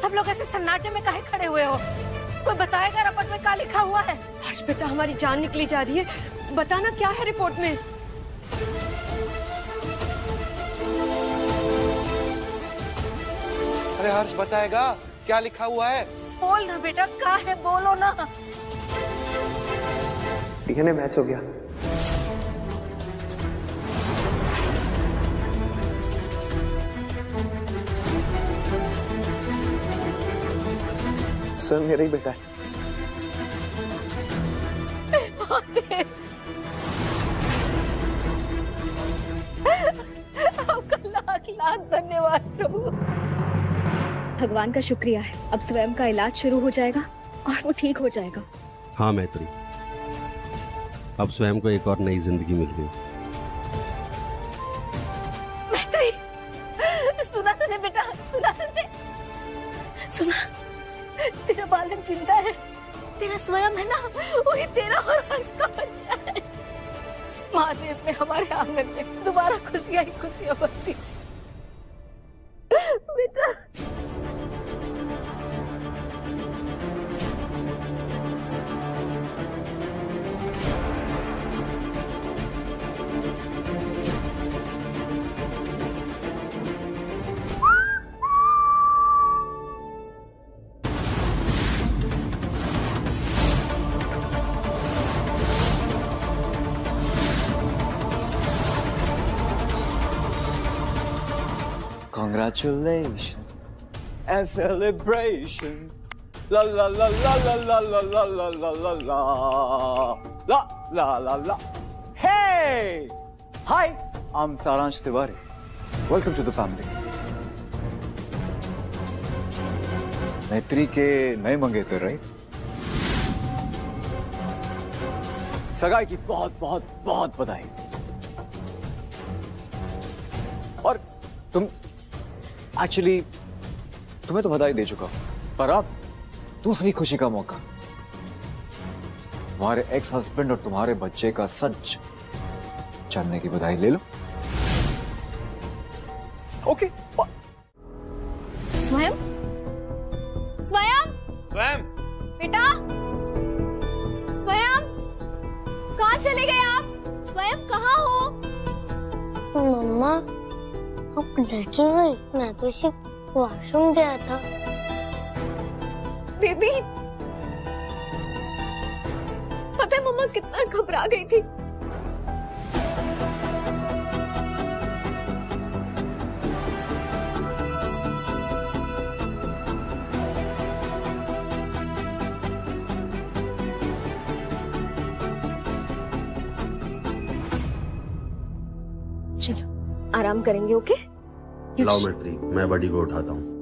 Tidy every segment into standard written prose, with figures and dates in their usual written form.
सब लोग ऐसे सन्नाटे में काहे खड़े हुए हो? कोई बताएगा रिपोर्ट में क्या लिखा हुआ है? हर्ष बेटा, हमारी जान निकली जा रही है, बताना क्या है रिपोर्ट में। अरे हर्ष बताएगा क्या लिखा हुआ है? बोल ना बेटा, क्या है बोलो ना। डीएनए मैच हो गया। सर मेरा ही बेटा है। आपका लाख लाख धन्यवाद प्रभु। भगवान का शुक्रिया है, अब स्वयं का इलाज शुरू हो जाएगा और वो ठीक हो जाएगा। हाँ मैत्री, अब स्वयं को एक और नई जिंदगी मिल गई। मैत्री, सुना तूने बेटा, सुना तूने? सुना, तेरा बालक जिंदा है, तेरा स्वयं है ना, वही तेरा और हर्ष का बच्चा है। महादेव ने हमारे आंगन में दोबारा खुशियां ही खुशियां बरसी। बेटा Congratulations and celebration. La la la la la la la la la la la la la la la la. Hey! Hi, I'm Saransh Tiwari. Welcome to the family. मैत्री के नए मंगेतर, राइट? सगाई की बहुत बहुत बहुत बधाई। और तुम एक्चुअली तुम्हें तो बधाई दे चुका हूं, पर अब दूसरी खुशी का मौका। तुम्हारे एक्स हस्बैंड और तुम्हारे बच्चे का सच जानने की बधाई ले लो। ओके। स्वयं, स्वयं, स्वयं बेटा, स्वयं, कहाँ चले गए आप? स्वयं कहाँ हो? मम्मा, आप डर क्यों गई? मैं तो सिर्फ वॉशरूम गया था। बेबी, पता है मम्मा कितना घबरा गई थी। चलो आराम करेंगे, ओके? लाओ मैत्री, मैं बड़ी को उठाता हूँ।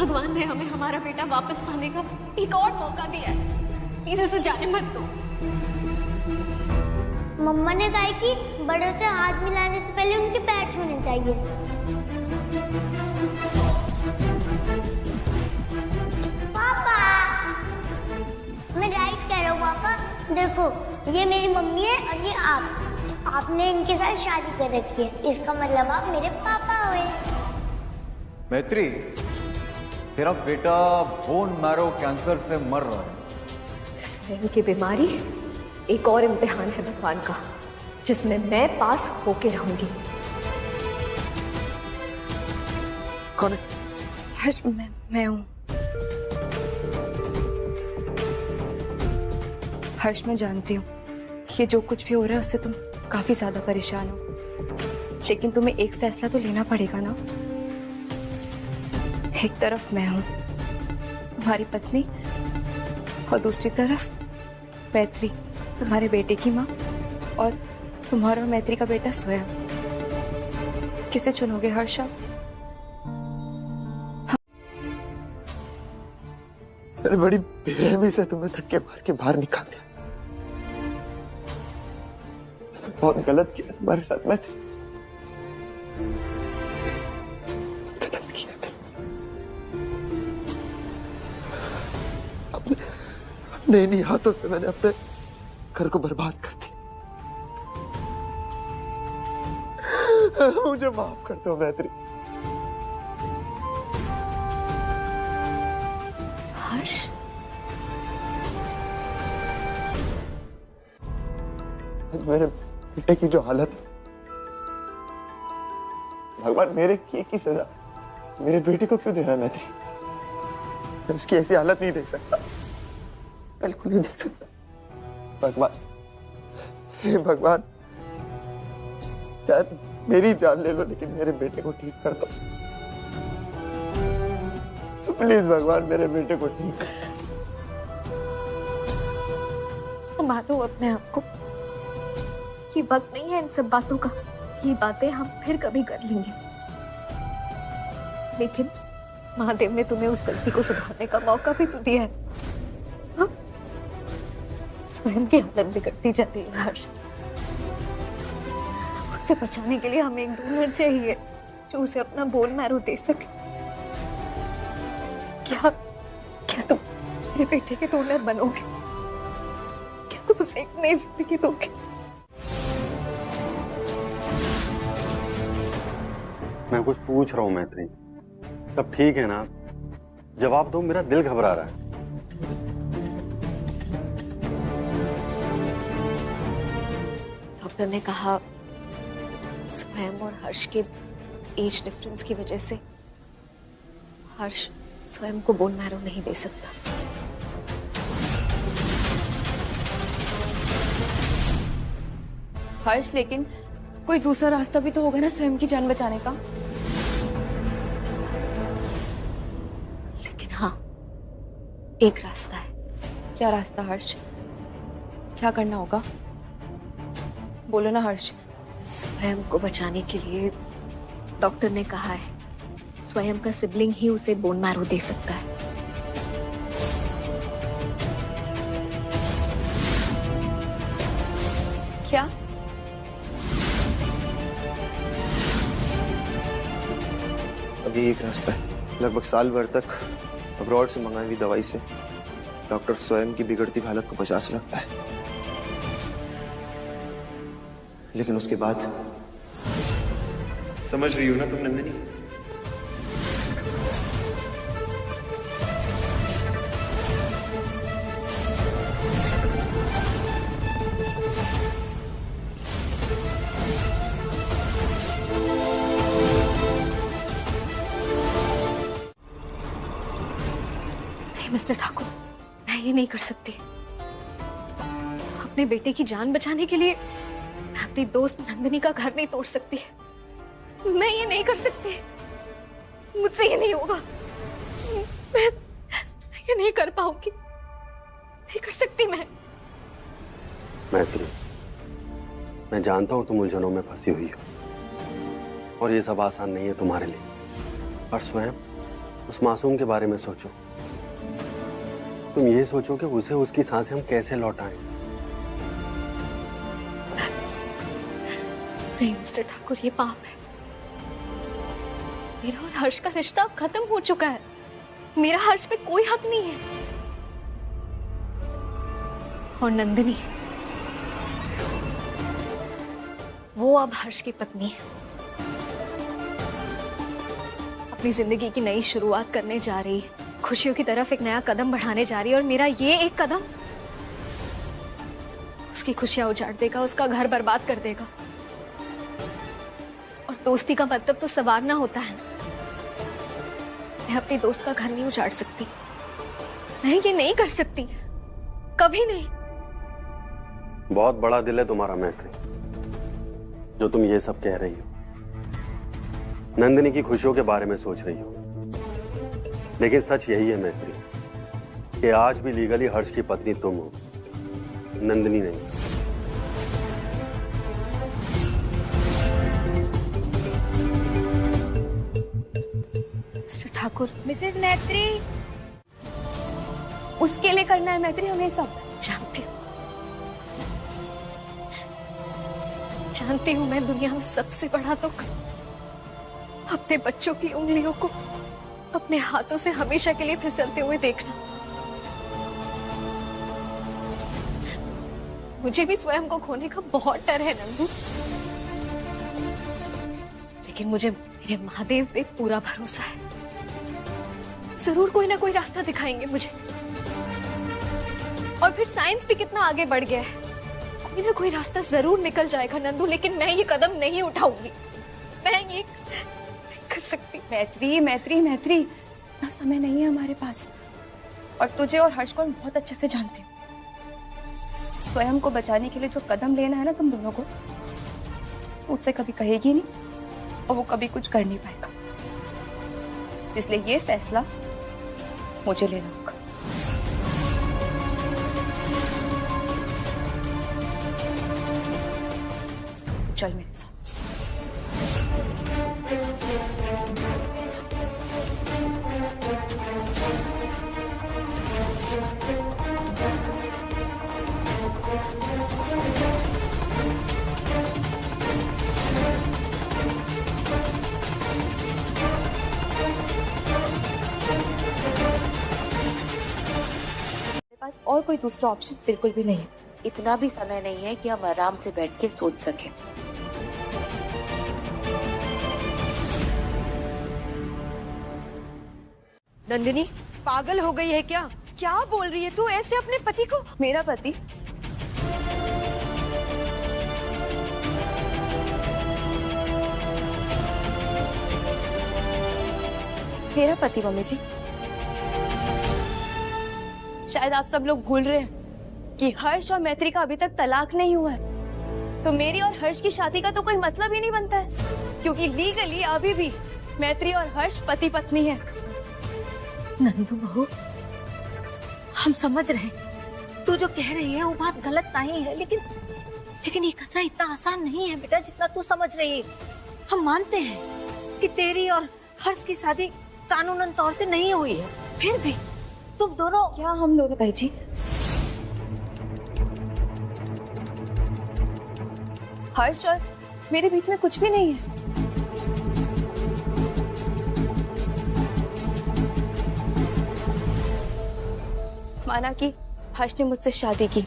भगवान ने हमें हमारा बेटा वापस पाने का एक और मौका दिया है, प्लीज इसे जाने मत दो। मम्मा ने कहा कि बड़ों से हाथ मिलाने से पहले उनके पैर छूने चाहिए। पापा, मैं राइट कह रहा हूँ पापा। देखो, ये मेरी मम्मी है और ये आप। आपने इनके साथ शादी कर रखी है, इसका मतलब आप मेरे पापा हुए। मैत्री, तेरा बेटा बोन मैरो कैंसर से मर रहा है। स्वयं की बीमारी एक और इम्तिहान है भगवान का, जिसमें मैं पास होके रहूंगी। कौन है? हर्ष, मैं हूँ। हर्ष, मैं जानती हूँ ये जो कुछ भी हो रहा है उससे तुम काफी ज्यादा परेशान हो, लेकिन तुम्हें एक फैसला तो लेना पड़ेगा ना। एक तरफ मैं हूँ, तुम्हारी पत्नी, और दूसरी तरफ मैत्री, तुम्हारे बेटे की माँ, और तुम्हारा और मैत्री का बेटा स्वयं। किसे चुनोगे हर्ष? मैंने बड़ी बेरहमी से तुम्हें धक्के मार के बाहर निकाल दिया। बहुत गलत किया तुम्हारे साथ मैं गलत किया। अपने इन्हीं हाथों से मैंने अपने घर को बर्बाद कर दिया। मुझे माफ कर दो मैत्री। हर्ष, मेरे बेटे की जो हालत है, भगवान मेरे किए की सजा मेरे बेटे को क्यों दे रहा है मैत्री? मैं उसकी ऐसी हालत नहीं देख सकता, बिल्कुल नहीं देख सकता। भगवान, हे भगवान, शायद मेरी जान ले लो लेकिन मेरे बेटे को ठीक कर दो। तो प्लीज भगवान मेरे बेटे को ठीक कर दो। संभालो अपने आप को, ये वक्त नहीं है इन सब बातों का। ये बातें हम फिर कभी कर लेंगे, लेकिन महादेव ने तुम्हें उस गलती को सुधारने का मौका भी तो दिया है। हाँ? स्वयं की हालत बिगड़ती जाती है हर्ष। उसे बचाने के लिए हमें एक डोनर चाहिए जो उसे अपना बोन मैरो दे सके। क्या क्या तुम मेरे बेटे के डोनर बनोगे? क्या तुम उसे एक नई जिंदगी दोगे? मैं कुछ पूछ रहा हूँ मैत्री, सब ठीक है ना? जवाब दो, मेरा दिल घबरा रहा है। डॉक्टर ने कहा स्वयं और हर्ष के एज डिफरेंस की वजह से हर्ष स्वयं को बोन मैरो नहीं दे सकता। हर्ष, लेकिन कोई दूसरा रास्ता भी तो होगा ना स्वयं की जान बचाने का। लेकिन हाँ, एक रास्ता है। क्या रास्ता हर्ष? क्या करना होगा? बोलो ना हर्ष। स्वयं को बचाने के लिए डॉक्टर ने कहा है स्वयं का सिबलिंग ही उसे बोन मैरो दे सकता है। क्या? अभी एक रास्ता है। लगभग साल भर तक अब्रॉड से मंगाई हुई दवाई से डॉक्टर स्वयं की बिगड़ती हालत को बचा सकता है, लेकिन उसके बाद समझ रही हो ना तुम नंदिनी? नहीं मिस्टर ठाकुर, मैं ये नहीं कर सकती। अपने बेटे की जान बचाने के लिए मैं अपनी दोस्त नंदिनी का घर नहीं तोड़ सकती। मैं ये नहीं कर सकती, मुझसे ये नहीं होगा। मैं ये नहीं कर पाऊंगी, नहीं कर सकती मैं। मैत्री, मैं जानता हूं तुम उलझनों में फंसी हुई हो और ये सब आसान नहीं है तुम्हारे लिए, पर स्वयं उस मासूम के बारे में सोचो। तुम ये सोचो कि उसे उसकी सांसें हम कैसे लौटाएं। नहीं मिस्टर ठाकुर, ये पाप है। मेरा और हर्ष का रिश्ता अब खत्म हो चुका है। मेरा हर्ष पे कोई हक नहीं है। और नंदिनी, वो अब हर्ष की पत्नी है, अपनी जिंदगी की नई शुरुआत करने जा रही है, खुशियों की तरफ एक नया कदम बढ़ाने जा रही है। और मेरा ये एक कदम उसकी खुशियां उजाड़ देगा, उसका घर बर्बाद कर देगा। और दोस्ती का मतलब तो संवारना होता है। मैं अपनी दोस्त का घर नहीं उजाड़ सकती, मैं ये नहीं कर सकती, कभी नहीं। बहुत बड़ा दिल है तुम्हारा मैत्री, जो तुम ये सब कह रही हो, नंदिनी की खुशियों के बारे में सोच रही हो। लेकिन सच यही है मैत्री कि आज भी लीगली हर्ष की पत्नी तुम हो, नंदिनी नहीं। मिस्टर ठाकुर, मिसेज मैत्री, उसके लिए करना है मैत्री हमें सब। जानती हूँ मैं दुनिया में सबसे बड़ा दुख अपने बच्चों की उंगलियों को अपने हाथों से हमेशा के लिए फिसलते हुए देखना। मुझे भी स्वयं को खोने का बहुत डर है नंदू, लेकिन मुझे मेरे महादेव पे पूरा भरोसा है। जरूर कोई ना कोई रास्ता दिखाएंगे मुझे। और फिर साइंस भी कितना आगे बढ़ गया है, कोई ना कोई रास्ता जरूर निकल जाएगा नंदू, लेकिन मैं ये कदम नहीं उठाऊंगी। मैं ये नहीं कर सकती। मैत्री मैत्री मैत्री, इतना समय नहीं है हमारे पास। और तुझे और हर्ष को मैं बहुत अच्छे से जानती हूँ। स्वयं को बचाने के लिए जो कदम लेना है ना तुम दोनों को, मुझसे कभी कहेगी नहीं और वो कभी कुछ कर नहीं पाएगा। इसलिए ये फैसला मुझे लेना होगा। चल मेरे साथ। और कोई दूसरा ऑप्शन बिल्कुल भी नहीं है। इतना भी समय नहीं है कि हम आराम से बैठ के सोच सकें। नंदिनी पागल हो गई है क्या? क्या बोल रही है तू ऐसे अपने पति को? मेरा पति? मेरा पति मम्मी जी? शायद आप सब लोग भूल रहे हैं कि हर्ष और मैत्री का अभी तक तलाक नहीं हुआ है, तो मेरी और हर्ष की शादी का तो कोई मतलब ही नहीं बनता है, क्योंकि लीगली अभी भी मैत्री और हर्ष पति पत्नी है। नंदू बहू, हम समझ रहे हैं तू जो कह रही है वो बात गलत नहीं है, लेकिन ये करना इतना आसान नहीं है बेटा जितना तू समझ रही है। हम मानते हैं कि तेरी और हर्ष की शादी कानूनन तौर से नहीं हुई है, फिर भी तुम दोनों। क्या हम दोनों? ताई जी, हर्ष और मेरे बीच में कुछ भी नहीं है। माना कि हर्ष ने मुझसे शादी की,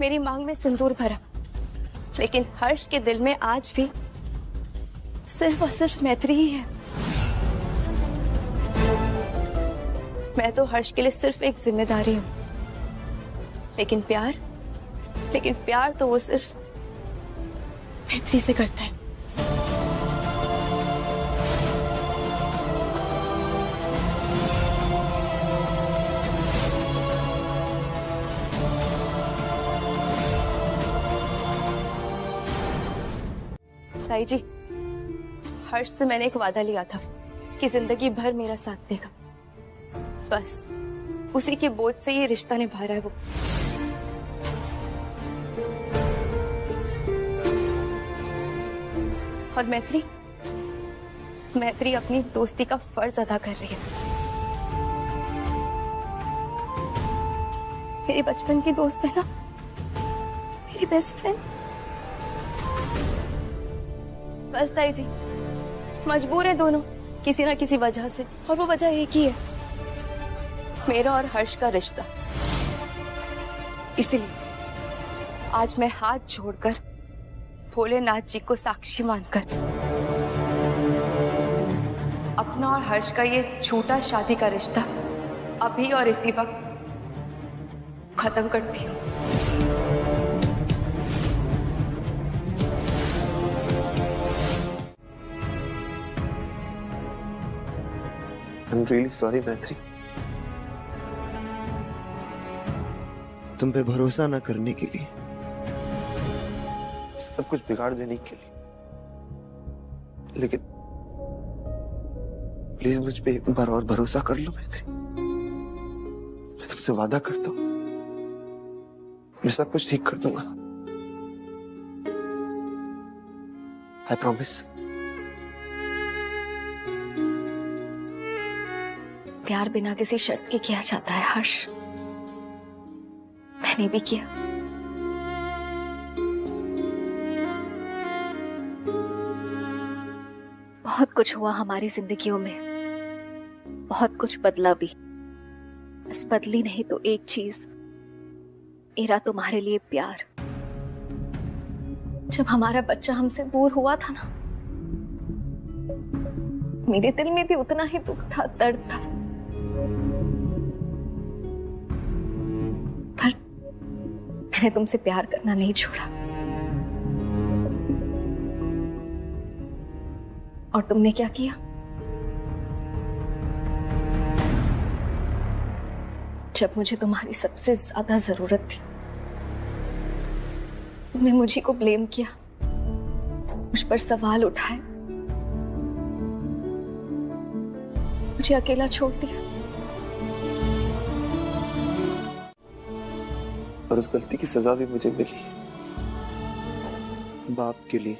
मेरी मांग में सिंदूर भरा, लेकिन हर्ष के दिल में आज भी सिर्फ और सिर्फ मैत्री ही है। मैं तो हर्ष के लिए सिर्फ एक जिम्मेदारी हूँ, लेकिन प्यार तो वो सिर्फ मैत्री से करता है। ताई जी, हर्ष से मैंने एक वादा लिया था कि जिंदगी भर मेरा साथ देगा। बस उसी के बोझ से ये रिश्ता निभा रहा है वो। और मैत्री अपनी दोस्ती का फर्ज अदा कर रही है। मेरी बचपन की दोस्त है ना, मेरी बेस्ट फ्रेंड। बस ताई जी, मजबूर है दोनों किसी ना किसी वजह से, और वो वजह एक ही है, मेरा और हर्ष का रिश्ता। इसलिए आज मैं हाथ जोड़कर भोलेनाथ जी को साक्षी मानकर अपना और हर्ष का ये झूठा शादी का रिश्ता अभी और इसी वक्त खत्म करती हूँ। I'm really sorry, मैत्री। तुम पे भरोसा न करने के लिए, सब कुछ बिगाड़ देने के लिए, लेकिन प्लीज मुझ पे एक बार और भरोसा कर लो मैत्री। मैं तुमसे वादा करता हूँ, मैं सब कुछ ठीक कर दूंगा। I promise। प्यार बिना किसी शर्त के किया जाता है हर्ष। मैंने भी किया। बहुत कुछ हुआ हमारी जिंदगियों में, बहुत कुछ बदला भी। बस बदली नहीं तो एक चीज, मेरा तुम्हारे लिए प्यार। जब हमारा बच्चा हमसे दूर हुआ था ना, मेरे दिल में भी उतना ही दुख था, दर्द था। पर मैंने तुमसे प्यार करना नहीं छोड़ा। और तुमने क्या किया? जब मुझे तुम्हारी सबसे ज्यादा जरूरत थी, तुमने मुझी को ब्लेम किया, मुझ पर सवाल उठाए, मुझे अकेला छोड़ दिया। और उस गलती की सजा भी मुझे मिली। बाप के लिए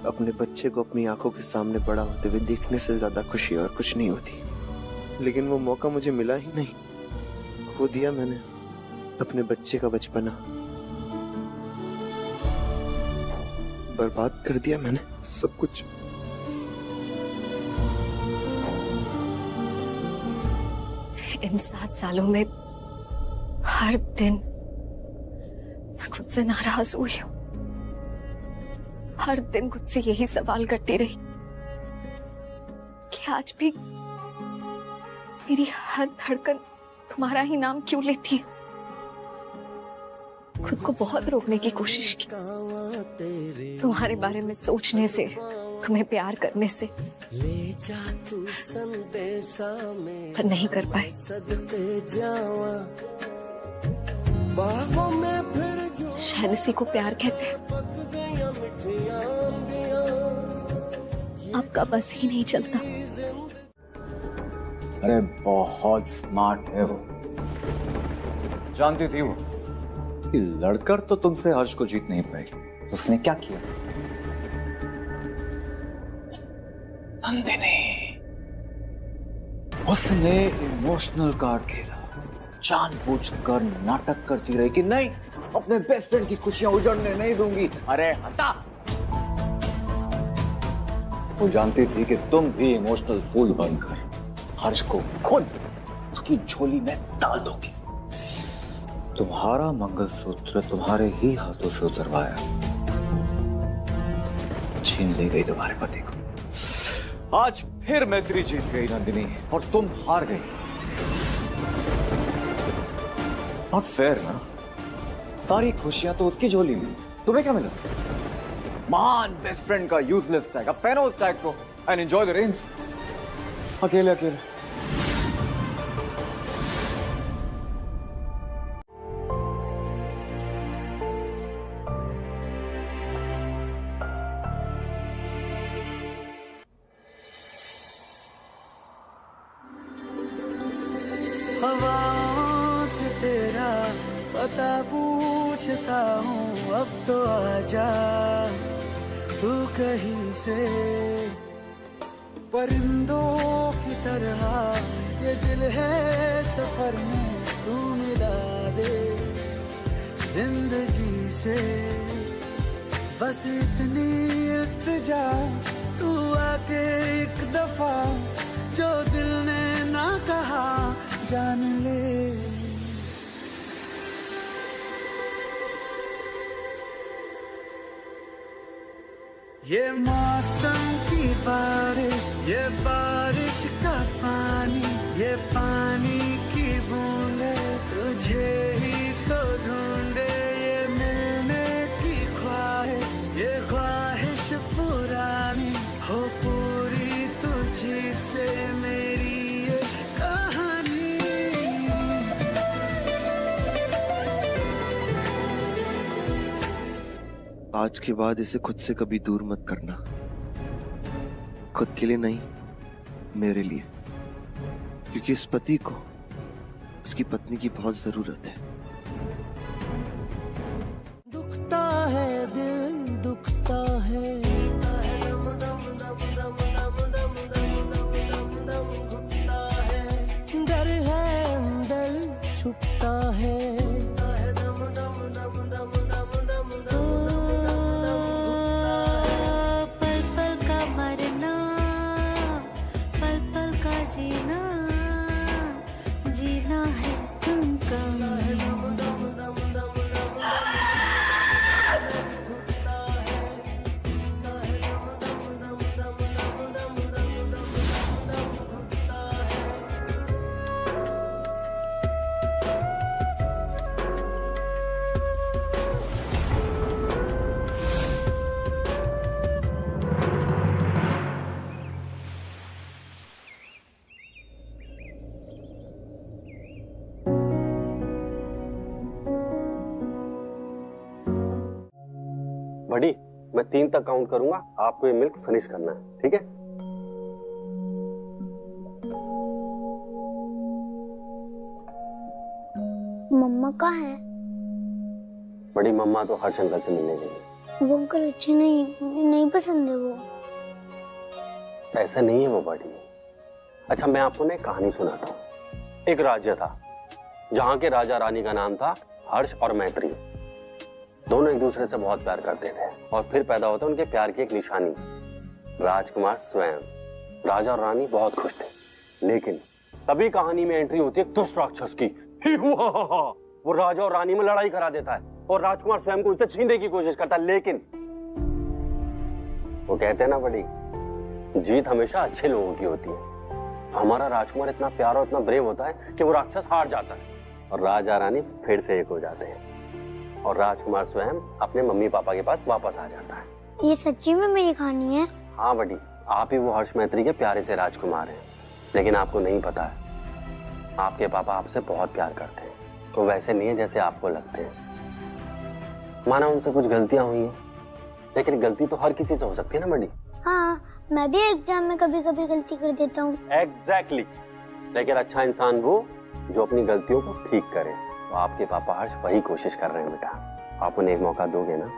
अपने बच्चे को अपनी आंखों के सामने बड़ा होते हुए देखने से ज्यादा खुशी और कुछ नहीं होती। लेकिन वो मौका मुझे मिला ही नहीं। खो दिया मैंने अपने बच्चे का बचपना, बर्बाद कर दिया मैंने सब कुछ। इन 7 सालों में हर दिन मैं खुद से नाराज हुई हूं। हर दिन खुद से यही सवाल करती रही कि आज भी मेरी हर धड़कन तुम्हारा ही नाम क्यों लेती है। खुद को बहुत रोकने की कोशिश की, तुम्हारे बारे में सोचने से, तुम्हें प्यार करने से, पर नहीं कर पाए। शायद इसी को प्यार कहते हैं। आपका बस ही नहीं चलता। अरे बहुत स्मार्ट है वो। जानती थी वो कि लड़कर तो तुमसे हर्ष को जीत नहीं पाएगी। तो उसने क्या किया? नंदिनी, उसने इमोशनल कार्ड खेला, जानबूझकर नाटक करती रही कि नहीं, अपने बेस्ट फ्रेंड की खुशियां उजड़ने नहीं दूंगी। अरे हटा! वो जानती थी कि तुम भी इमोशनल फूल बनकर हर्ष को खुद उसकी झोली में डाल दोगी। तुम्हारा मंगलसूत्र तुम्हारे ही हाथों से उतरवाया, छीन ले गई तुम्हारे पति को। आज फिर मैत्री जीत गई नंदिनी, और तुम हार गई। नॉट फेयर ना? सारी खुशियां तो उसकी झोली में, तुम्हें क्या मिला? महान बेस्ट फ्रेंड का यूजलेस टैग। अब पहनो उस टैग को एंड एंजॉय द रेन्स। अकेले अकेले। हवाओं से तेरा पता पूछता हूँ, अब तो आजा तू कहीं से। परिंदों की तरह ये दिल है सफर में, तू मिला दे जिंदगी से। बस इतनी इल्तिजा, तू आके एक दफा जो दिल ने ना कहा जान ले। ये मौसम की बारिश, ये बारिश का पानी, ये पानी की बूंदे तुझे ही तो ढूंढे। ये मिलने की ख्वाहिश, ये ख्वाहिश पुरानी हो पूरी तुझी से मेरी ये कहानी। आज के बाद इसे खुद से कभी दूर मत करना। खुद के लिए नहीं, मेरे लिए। क्योंकि इस पति को उसकी पत्नी की बहुत जरूरत है। दुखता है दिल, दुखता है, डर है अंदर छुपता है। बड़ी, मैं 3 तक काउंट करूंगा, आपको ये मिल्क फिनिश करना है, ठीक है? मम्मा कहाँ है? बड़ी मम्मा तो हर्ष अंकल से मिलने गई। वो अंकल अच्छे नहीं, मुझे नहीं पसंद है वो। ऐसा नहीं है वो बड़ी। अच्छा, मैं आपको ना एक कहानी सुनाता हूँ। एक राज्य था जहाँ के राजा रानी का नाम था हर्ष और मैत्री। दोनों एक दूसरे से बहुत प्यार करते थे और फिर पैदा होता उनके प्यार की एक निशानी, राजकुमार स्वयं। राजा और रानी बहुत खुश थे, लेकिन तभी कहानी में एंट्री होती है दुष्ट राक्षस की। वो राजा और रानी में लड़ाई करा देता है और राजकुमार स्वयं को उनसे छीनने की कोशिश करता है, लेकिन वो कहते हैं ना बड़ी, जीत हमेशा अच्छे लोगों की होती है। हमारा राजकुमार इतना प्यारा और इतना ब्रेव होता है कि वो राक्षस हार जाता है और राजा रानी फिर से एक हो जाते हैं और राजकुमार स्वयं अपने मम्मी पापा के पास वापस आ जाता है। ये सच्ची में मेरी कहानी है? हाँ बड़ी, आप ही वो हर्ष मैत्री के प्यारे से राजकुमार हैं, लेकिन आपको नहीं पता है, आपके पापा आपसे बहुत प्यार करते हैं। तो वैसे नहीं है जैसे आपको लगते हैं। माना उनसे कुछ गलतियां हुई हैं, लेकिन गलती तो हर किसी से हो सकती है ना बड़ी। हाँ, मैं भी एग्जाम में कभी कभी गलती कर देता हूँ। एग्जैक्टली। लेकिन अच्छा इंसान वो जो अपनी गलतियों को ठीक करे। तो आपके पापा हर्ष वही कोशिश कर रहे हैं बेटा। आप उन्हें एक मौका दोगे ना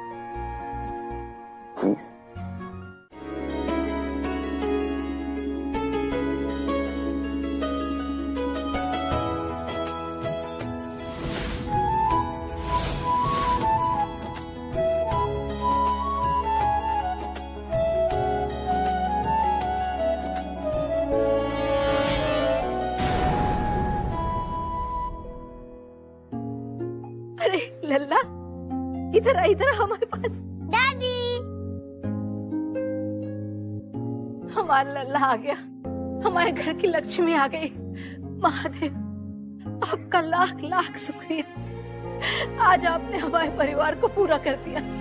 प्लीज? अरे लल्ला, इधर आ, इधर आ हमारे पास। दादी, हमारा लल्ला आ गया, हमारे घर की लक्ष्मी आ गई। महादेव, आपका लाख लाख शुक्रिया। आज आपने हमारे परिवार को पूरा कर दिया।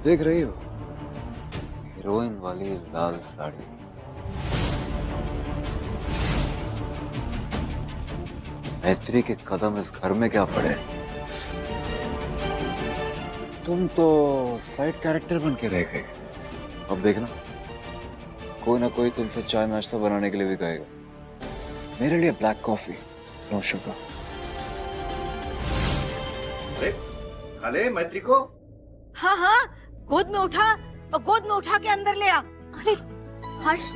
देख रही हो, हीरोइन वाली लाल साड़ी। मैत्री के कदम इस घर में क्या पड़े? तुम तो साइड कैरेक्टर बन के रह गए। अब देखना, कोई ना कोई तुमसे चाय नाश्ता बनाने के लिए भी कहेगा। मेरे लिए ब्लैक कॉफी, नो शुगर। अरे अरे मैत्री को हाँ हाँ, गोद में उठा और गोद में उठा के अंदर ले आ। अरे हर्ष,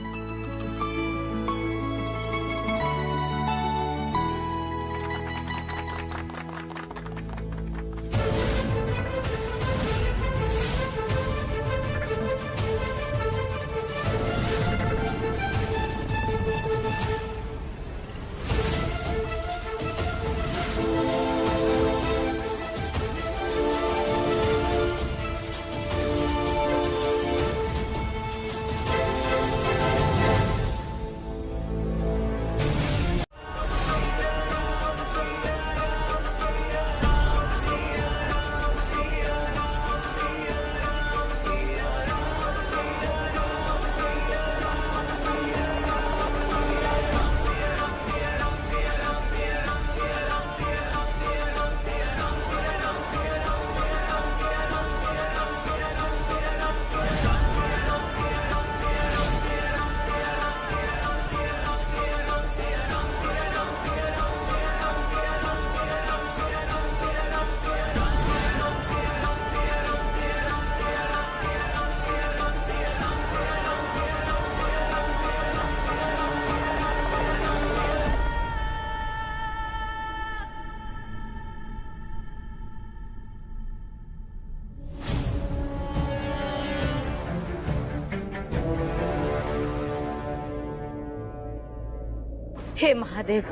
हे महादेव,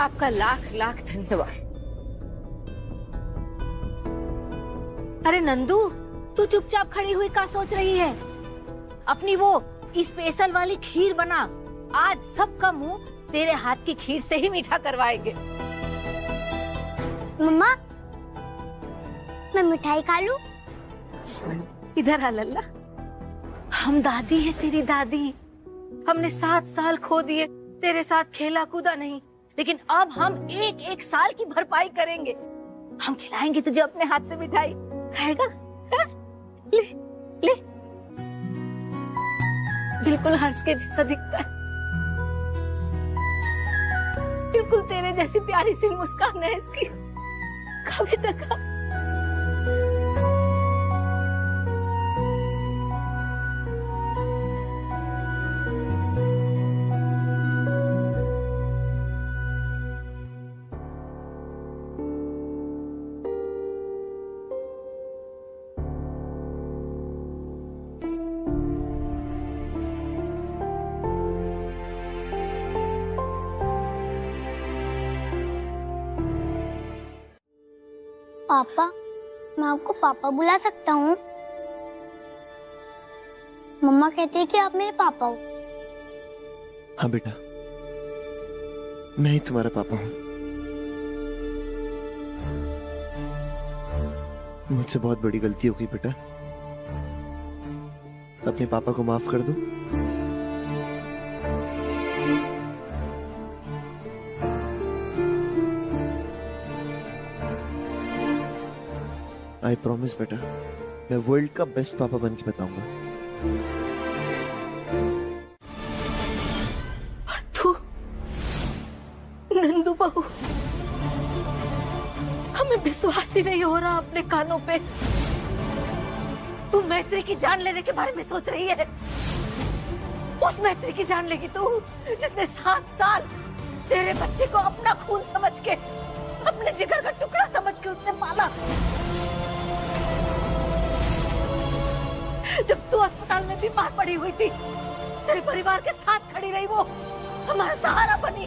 आपका लाख लाख धन्यवाद। अरे नंदू, तू चुपचाप खड़ी हुई क्या सोच रही है? अपनी वो स्पेशल वाली खीर बना, आज सबका मुंह तेरे हाथ की खीर से ही मीठा करवाएंगे। मम्मा, मैं मिठाई खा लूं? इधर आ लल्ला, हम दादी है तेरी दादी। हमने 7 साल खो दिए, तेरे साथ खेला कूदा नहीं, लेकिन अब हम एक एक साल की भरपाई करेंगे। हम खिलाएंगे तुझे अपने हाथ से मिठाई, खाएगा? हा? ले ले, बिल्कुल हंस के जैसा दिखता है, बिल्कुल तेरे जैसी प्यारी सी मुस्कान है इसकी। खा बेटा खा। पापा, मैं आपको पापा बुला सकता हूँ? मम्मा कहती है कि आप मेरे पापा हो। हाँ बेटा, मैं ही तुम्हारा पापा हूँ। मुझसे बहुत बड़ी गलती हो गई बेटा, अपने पापा को माफ कर दो। आई प्रॉमिस बेटा, मैं वर्ल्ड का बेस्ट पापा बन के बताऊंगा। और तू नंदू बहू, हमें विश्वास ही नहीं हो रहा अपने कानों पे। तू मैत्री की जान लेने के बारे में सोच रही है? उस मैत्री की जान लेगी तू, जिसने 7 साल तेरे बच्चे को अपना खून समझ के, अपने जिगर का टुकड़ा समझ के उसने पाला। जब तू अस्पताल में बीमार पड़ी हुई थी, तेरे परिवार के साथ खड़ी रही, वो हमारा सहारा बनी।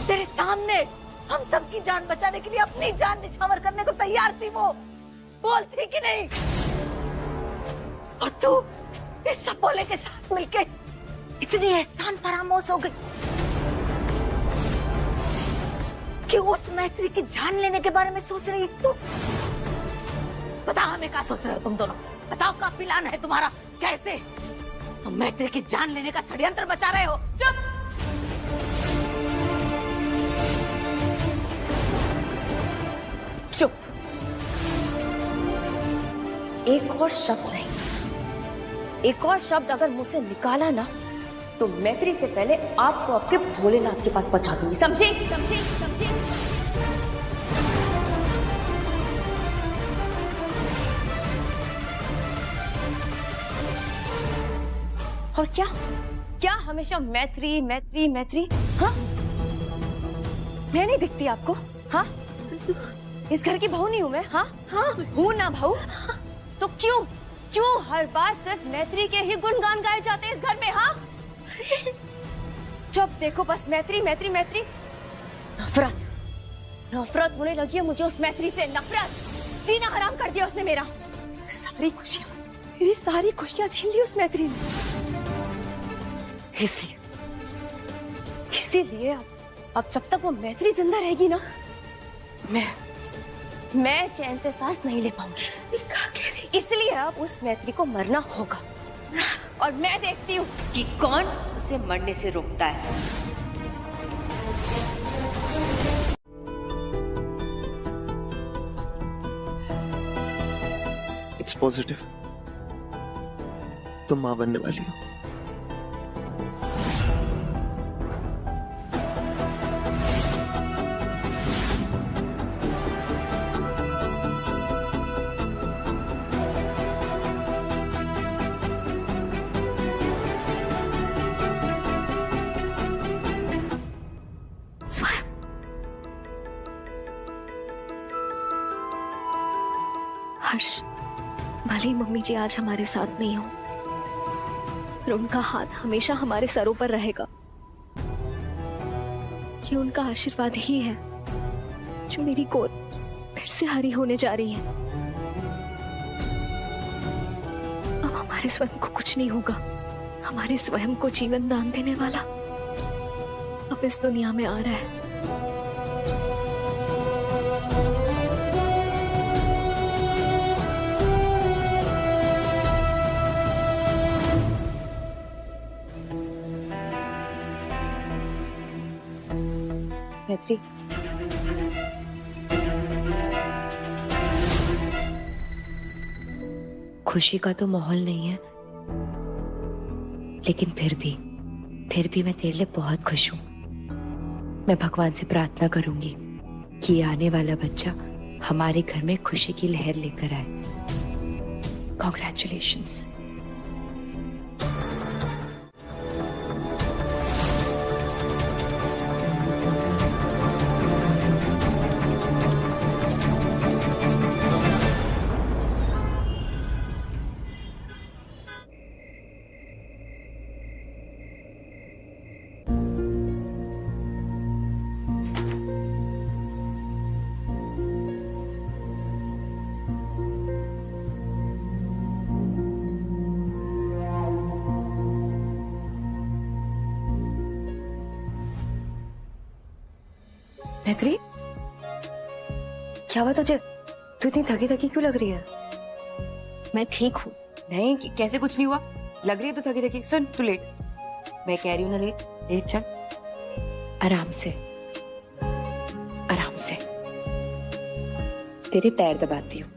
तेरे सामने हम सबकी जान बचाने के लिए अपनी जान निछावर करने को तैयार थी। वो बोलती कि नहीं? और तू इस सपोले के साथ मिलके इतनी एहसान फरामोश हो गई कि उस मैत्री की जान लेने के बारे में सोच रही है तू। बता हमें क्या सोच रहे हो तुम दोनों? बताओ क्या प्लान है तुम्हारा? कैसे तुम मैत्री की जान लेने का षड्यंत्र बचा रहे हो? चुप! चुप! एक और शब्द नहीं, एक और शब्द अगर मुंह से निकाला ना, तो मैत्री से पहले आपको आपके भोलेनाथ के पास पहुंचा दूंगी। समझे? समझे? समझे? और क्या क्या हमेशा मैत्री मैत्री मैत्री? हाँ, मैं नहीं दिखती आपको? हाँ, इस घर की बहू नहीं हूं मैं? हाँ हाँ, हूं ना बहू? तो क्यों क्यों हर बार सिर्फ मैत्री के ही गुणगान गाए जाते हैं इस घर में? हाँ, जब देखो बस मैत्री मैत्री मैत्री। नफरत नफरत होने लगी है मुझे उस मैत्री से। नफरत। जीना हराम कर दिया उसने मेरा। सारी खुशियां, मेरी सारी खुशियां छीन ली उस मैत्री ने। इसीलिए अब जब तक वो मैत्री जिंदा रहेगी ना, मैं चैन से सांस नहीं ले पाऊंगी। इसलिए अब उस मैत्री को मरना होगा, और मैं देखती हूँ कि कौन उसे मरने से रोकता है। इट्स पॉजिटिव, तुम मां बनने वाली हो। हर्ष, भले ही मम्मी जी आज हमारे साथ नहीं हो, पर उनका हाथ हमेशा हमारे सरों पर रहेगा। ये उनका आशीर्वाद ही है जो मेरी गोद फिर से हरी होने जा रही है। हमारे स्वयं को कुछ नहीं होगा। हमारे स्वयं को जीवन दान देने वाला अब इस दुनिया में आ रहा है। मैत्री, खुशी का तो माहौल नहीं है, लेकिन फिर भी मैं तेरे लिए बहुत खुश हूं। मैं भगवान से प्रार्थना करूंगी कि ये आने वाला बच्चा हमारे घर में खुशी की लहर लेकर आए। कॉन्ग्रेचुलेशंस। मैत्री, क्या हुआ तुझे? तू इतनी थकी थकी क्यों लग रही है? मैं ठीक हूँ। नहीं, कैसे कुछ नहीं हुआ? लग रही है तू थकी थकी। सुन, तू लेट। मैं कह रही हूँ ना, लेट चल। आराम से, आराम से। तेरे पैर दबाती हूँ।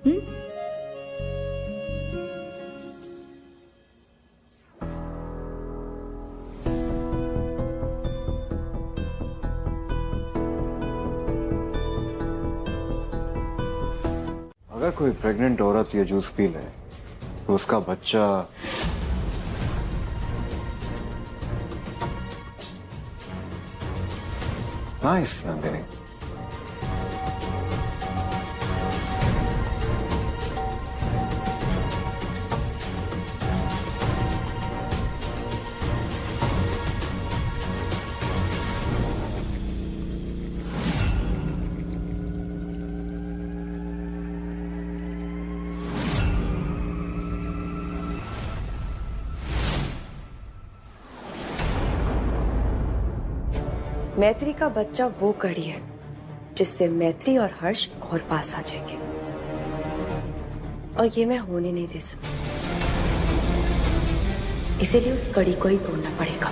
अगर कोई प्रेग्नेंट औरत ये जूस पी ले तो उसका बच्चा नाइस नंदिनी। मैत्री का बच्चा वो कड़ी है जिससे मैत्री और हर्ष और पास आ जाएंगे, और ये मैं होने नहीं दे सकती। इसीलिए उस कड़ी को ही तोड़ना पड़ेगा।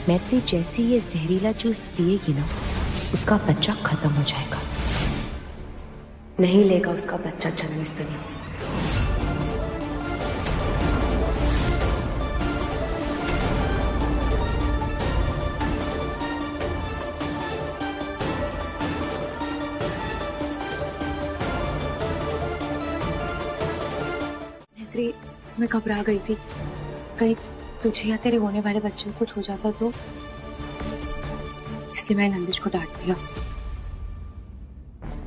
मैत्री जैसे ये जहरीला जूस पिएगी ना, उसका बच्चा खत्म हो जाएगा। नहीं लेगा उसका बच्चा जन्म इस दुनिया में। मैं घबरा गई थी, कहीं तुझे या तेरे होने वाले बच्चे को कुछ हो जाता तो, इसलिए मैंने नंदिश को डांट दिया।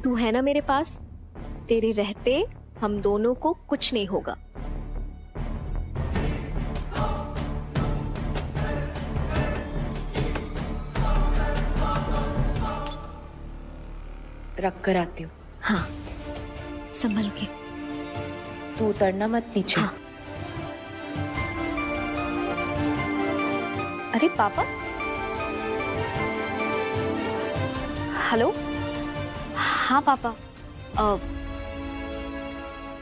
तू है ना मेरे पास, तेरे रहते हम दोनों को कुछ नहीं होगा। रख कर आती हूँ। हाँ, संभल के। तू उतरना मत नीचे। हाँ। अरे पापा, हेलो। हाँ पापा,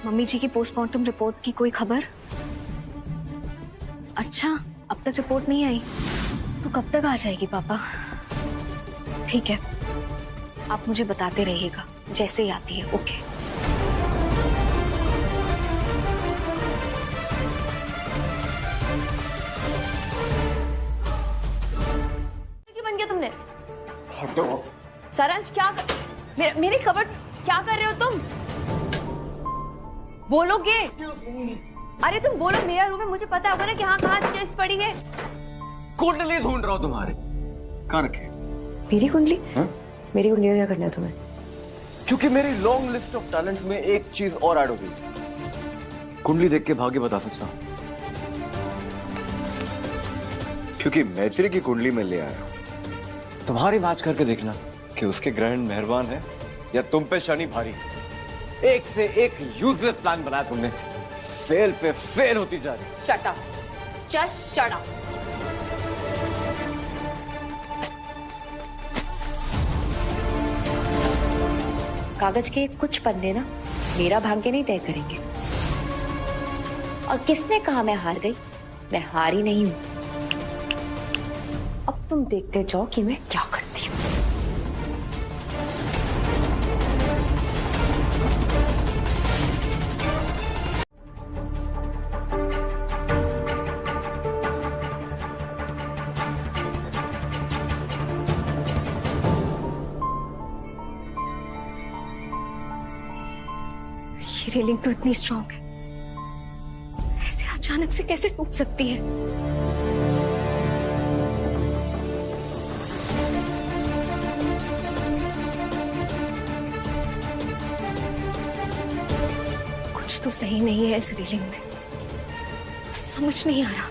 मम्मी जी की पोस्टमार्टम रिपोर्ट की कोई खबर? अच्छा, अब तक रिपोर्ट नहीं आई तो कब तक आ जाएगी पापा? ठीक है, आप मुझे बताते रहिएगा जैसे ही आती है। ओके। बन गया तुमने? हटो। सारांश, क्या मेरी खबर क्या कर रहे हो तुम? बोलोगे? अरे तुम बोलो, मेरा रूम है, मुझे पता होगा ना कि हाँ कहाँ चीज पड़ी है। कुंडली ढूंढ रहा हूँ तुम्हारे। कहाँ रखे? मेरी कुंडली? हाँ? मेरी कुंडली क्या करना है तुम्हें? क्योंकि मेरी लॉन्ग लिस्ट ऑफ टैलेंट्स में एक चीज और ऐड हो गई। कुंडली देख के भाग्य बता सकता हूँ, क्योंकि मैत्री की कुंडली में ले आया हूं। तुम्हारी मैच करके देखना कि उसके ग्रहण मेहरबान है या तुम पे शनि भारी। एक से एक यूजलेस प्लान बनाया तुमने, फेल पे फेल होती जा रही है। Shut up, just shut up. कागज के कुछ पन्ने ना मेरा भाग्य नहीं तय करेंगे। और किसने कहा मैं हार गई? मैं हारी नहीं हूं। अब तुम देखते जाओ कि मैं क्या करती हूँ। ये रेलिंग तो इतनी स्ट्रॉन्ग है, ऐसे अचानक से कैसे टूट सकती है? कुछ तो सही नहीं है इस रेलिंग में, समझ नहीं आ रहा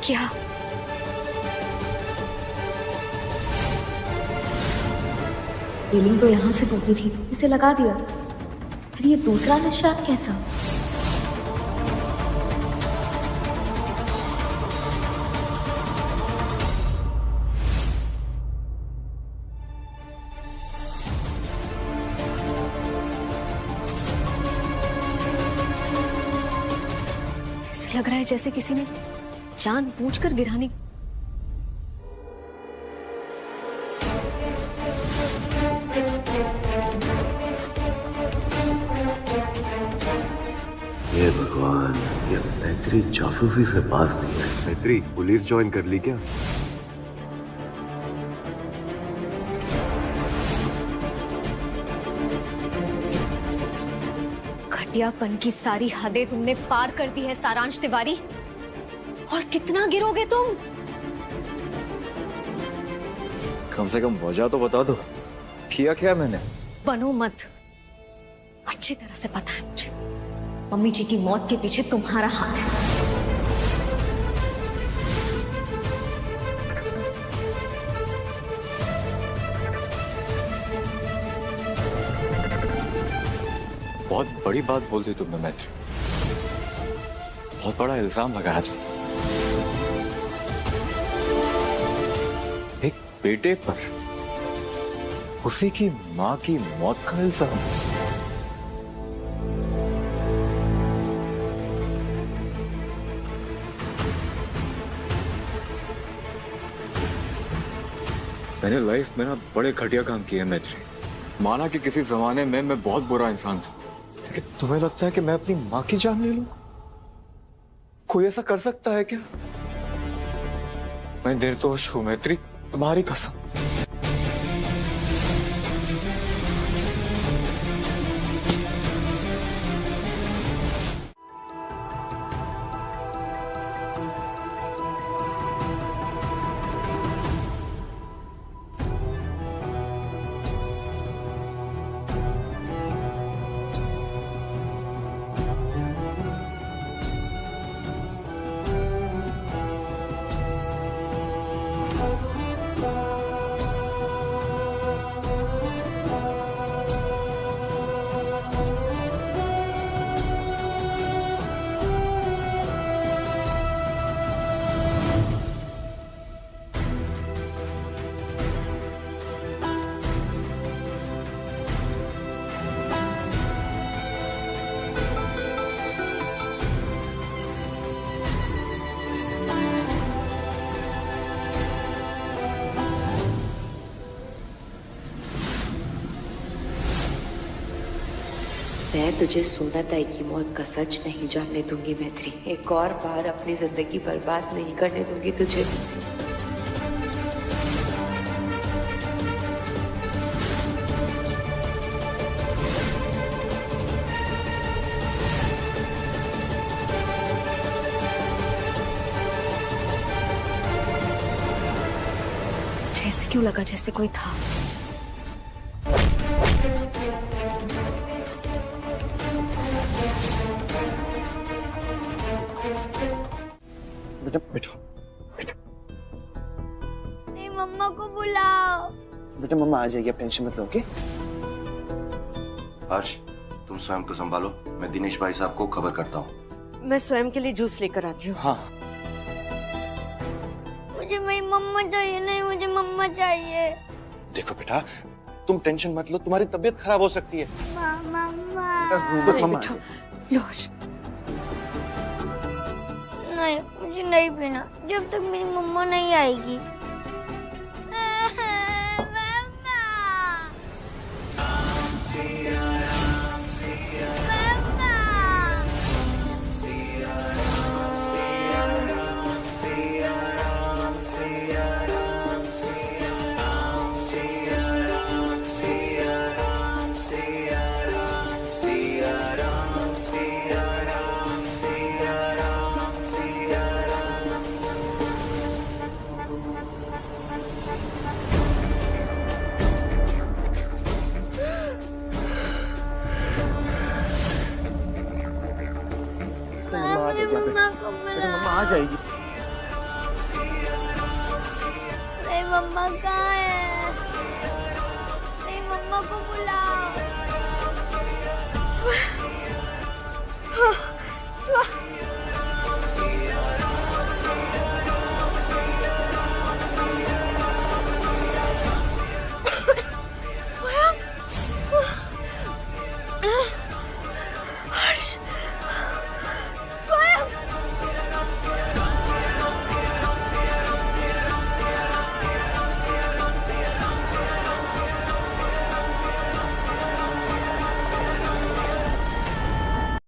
क्या। रेलिंग तो यहाँ से टूटी थी, इसे लगा दिया। फिर ये दूसरा निशान कैसा? ऐसे लग रहा है जैसे किसी ने जानबूझकर गिराने। हे भगवान, ये मैत्री जासूसी से पास नहीं है। मैत्री पुलिस ज्वाइन कर ली क्या? घटियापन की सारी हदें तुमने पार कर दी है सारांश तिवारी। और कितना गिरोगे तुम? कम से कम वजह तो बता दो, किया क्या मैंने? बनो मत, अच्छी तरह से पता है मुझे, मम्मी जी की मौत के पीछे तुम्हारा हाथ है। बहुत बड़ी बात बोल दी तुमने मैत्री, बहुत बड़ा इल्जाम लगाया तुमने एक बेटे पर, उसी की मां की मौत का इल्जाम। मैंने लाइफ में ना बड़े घटिया काम किए मैत्री। माना कि किसी जमाने में मैं बहुत बुरा इंसान था, लेकिन तुम्हें लगता है कि मैं अपनी मां की जान ले लूं? कोई ऐसा कर सकता है क्या? मैं निर्दोष हूं मैत्री, तुम्हारी कसम। मैं तुझे सोना ताई की मौत का सच नहीं जानने दूंगी मैत्री। एक और बार अपनी जिंदगी बर्बाद नहीं करने दूंगी तुझे। ऐसे क्यों लगा जैसे कोई था? बेटा बैठो, बैठो। नहीं, मम्मा को बुलाओ। बेटा मम्मा आ जाएगी, आप टेंशन मत लो। ओके हर्ष, तुम स्वयं को संभालो, मैं दिनेश भाई साहब को खबर करता हूँ। मैं स्वयं के लिए जूस लेकर आती हूँ। हाँ मुझे मेरी मम्मा चाहिए। नहीं, मुझे मम्मा चाहिए। देखो बेटा, तुम टेंशन मत लो, तुम्हारी तबीयत खराब हो सकती है। मम्मा मम्मा लोश, नहीं, मुझे नहीं पीना जब तक मेरी मम्मा नहीं आएगी। मम्मा आ जाएगी। मेरी मम्मा कहाँ है? मेरी मम्मा को बुलाओ।